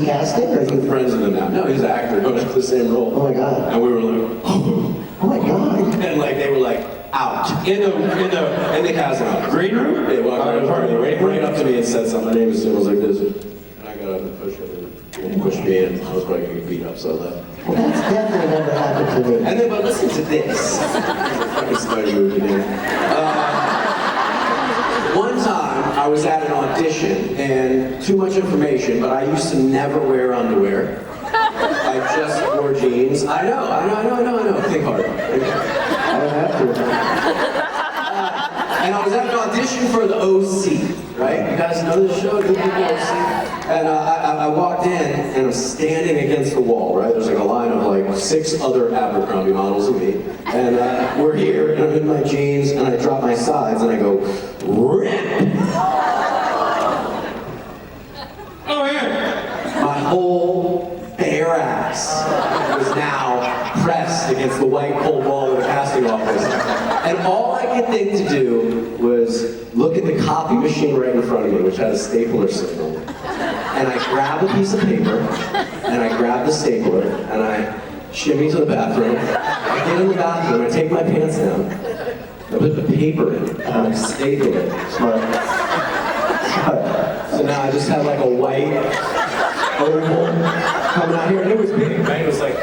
casting? Or I'm friends with him now. No, he's an actor going for the same role. Oh my God. And we were like, Oh my God. and like they were like, out in the casting green room. They walked right up to me and said something. My name is Jim. I was like this, and I got up and pushed him, and he pushed me in. I was probably gonna get beat up, so I left. Well, that's definitely never happened to me. And then, but listen to this. Fucking Spider movie, dude. One time, I was at an audition, and too much information, but I used to never wear underwear. I just wore jeans. I know. Think hard. I don't have to. And I was at an audition for the OC, right? You guys know this show, the OC? And I walked in, and I'm standing against the wall, right? There's like a line of like 6 other Abercrombie models and me. And we're here, and I'm in my jeans, and I drop my sides, and I go, RIP! Oh yeah. My whole bare ass was now pressed against the white cold wall of the casting office. And all I could think to do was look at the copy machine right in front of me, which had a stapler sitting on it. And I grab a piece of paper, and I grab the stapler, and I shimmy to the bathroom. I get in the bathroom, I take my pants down, I put the paper in, and I staple it. Smart. So now I just have like a white oval coming out here, and it was big, right? It was like,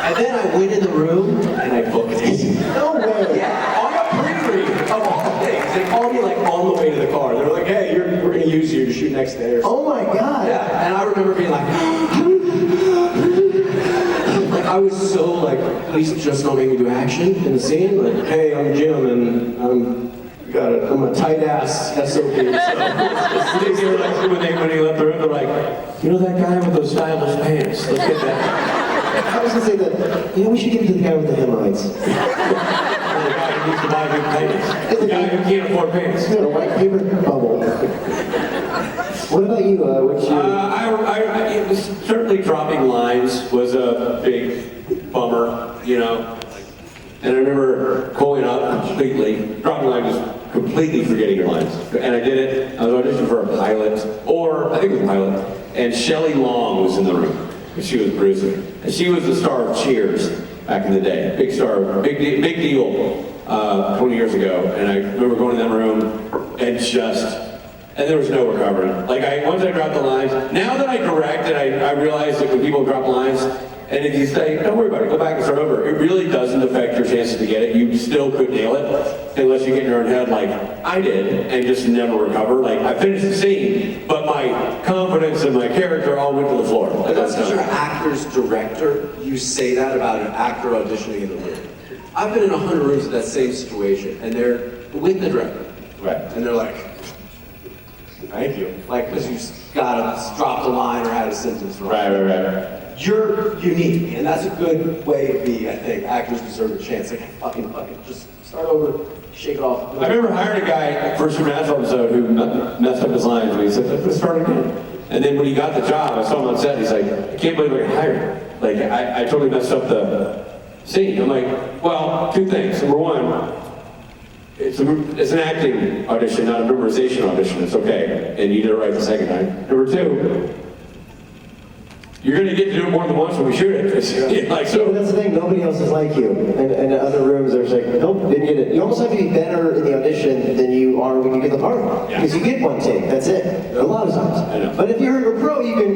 and then I went in the room and I booked it. No way. Yeah, on a pre-read of all things. They called me like on the way to the car. They were like, hey, we're gonna use you to shoot next day or something. Oh my God. Yeah, and I remember being like, like I was so like, please just don't make me do action in the scene. Like, hey, I'm Jim and I'm a tight ass SOP. So They were like, when he left the room, they're like, you know that guy with those stylish pants? Let's get that. I was gonna say that, we should give it to the guy with the hemorrhoids. The guy who needs to buy new pants. The guy who can't afford pants. He's got a white paper bubble. What about you? What's your... It was certainly dropping lines was a big bummer, you know. And I remember going up completely, dropping lines, just completely forgetting your lines. And I did it. I was auditioning for a pilot, or I think it was a pilot. And Shelley Long was in the room. She was Bruiser. And she was the star of Cheers back in the day. Big star, big deal 20 years ago. And I remember going in that room and there was no recovering. Like once I dropped the lines, now that I direct and I realize that when people drop lines, and if you say, don't worry about it, go back and start over, it really doesn't affect your chances to get it. You still could nail it, unless you get in your own head like I did, and just never recover. Like, I finished the scene, but my confidence and my character all went to the floor. But that's because you're an actor's director. You say that about an actor auditioning in the room. I've been in 100 rooms with that same situation, and they're with the director. Right. And they're like, thank you. Like, because you gotta drop the line or had a sentence wrong. Right. You're unique, and that's a good way to be, I think. Actors deserve a chance. Like, fucking, just start over, shake it off. I remember hiring a guy for a Supernatural episode who messed up his lines, and he said, let's start again. And then when he got the job, I saw him on set, he's like, I can't believe I got hired. Like, I totally messed up the scene. I'm like, well, 2 things. Number 1, it's an acting audition, not a memorization audition. It's okay. And you did it right the second time. Number 2, you're going to get to do it more than once when we shoot it. Like, so. That's the thing, nobody else is like you. And in other rooms, there's like, nope, didn't get it. You almost have to be better in the audition than you are when you get the part. Yeah. Because you get 1 take, that's it. A lot of times. I know. But if you're a pro, you can,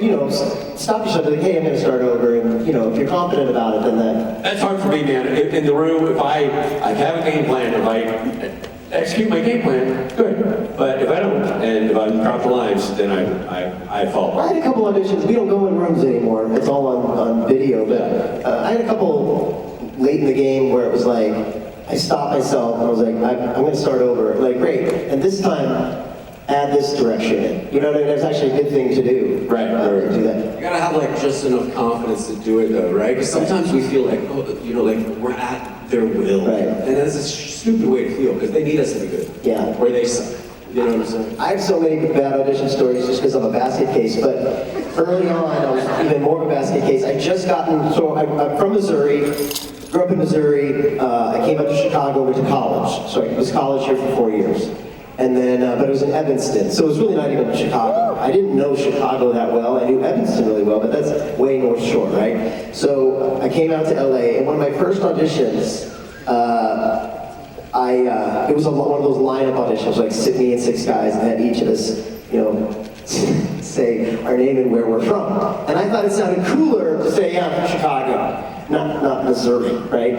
stop yourself and like, hey, I'm going to start over. And, if you're confident about it, then that... That's hard for me, man. In the room, if I have a game plan, if I execute my game plan, good. But if I don't, and if I drop the lines, then I fall. I had a couple auditions. We don't go in rooms anymore. It's all on video. But I had a couple late in the game where it was like, I stopped myself and I was like, I'm going to start over. Like, great. And this time, add this direction in. You know what I mean? It's actually a good thing to do. Right. To do that. You gotta have like just enough confidence to do it though, right? Because sometimes we feel like, like we're at their will. Right. And that's a stupid way to feel, because they need us to be good. Yeah. Where they suck. You know what I'm saying? I have so many bad audition stories just because I'm a basket case, but early on I was even more of a basket case. I'm from Missouri, grew up in Missouri. I came up to Chicago, went to college. So I was college here for 4 years. And then, but it was in Evanston, so it was really not even Chicago. I didn't know Chicago that well. I knew Evanston really well, but that's way North Shore, right? So I came out to LA, and one of my first auditions, it was one of those lineup auditions, like sit me and 6 guys, and had each of us, say our name and where we're from. And I thought it sounded cooler to say, yeah, I'm from Chicago, not Missouri, right?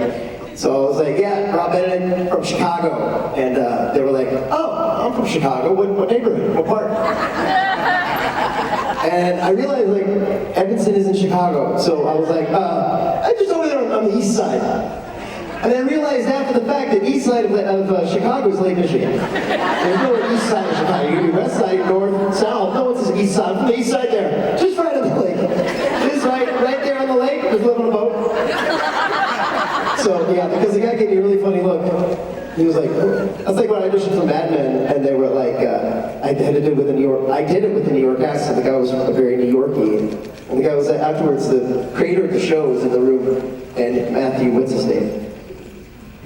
So I was like, yeah, Rob Benedict from Chicago. And they were like, oh, I'm from Chicago. What neighborhood? What part? And I realized, like, Evanston is in Chicago. So I was like, I just over there on the east side. And then I realized after the fact that east side of Chicago is Lake Michigan. There's no east side of Chicago. You can be west side, north, south. No, it's the east side. From the east side there. Just right on the lake. Just right there on the lake. Just live on a boat. So, yeah, because the guy gave me a really funny look. He was like, that's like when I auditioned for Mad Men, and they were like, I did it with a New York accent. The guy was very New Yorky. And the guy was afterwards, the creator of the show was in the room, and Matthew, what's his name?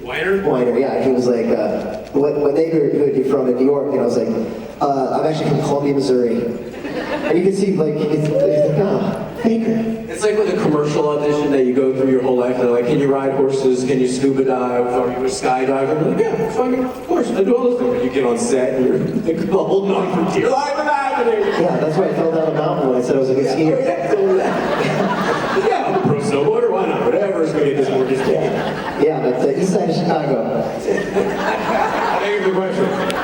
Weiner, yeah. He was like, what neighborhood are you from in New York? And I was like, I'm actually from Columbia, Missouri. And you can see, like, he's like, oh, Baker. It's like with a commercial audition that you go through your whole life. They're like, can you ride horses? Can you scuba dive? Are you a skydiver? I'm like, yeah, fucking, of course, I do all those things. And you get on set and you're like, holding on for dear life and happening. Yeah, that's why I fell down a mountain when I said I was a good skier. Yeah, I'm a pro snowboarder. Why not? Whatever is going to get this mortgage paid. Yeah, but east side of Chicago. Thank you for the question.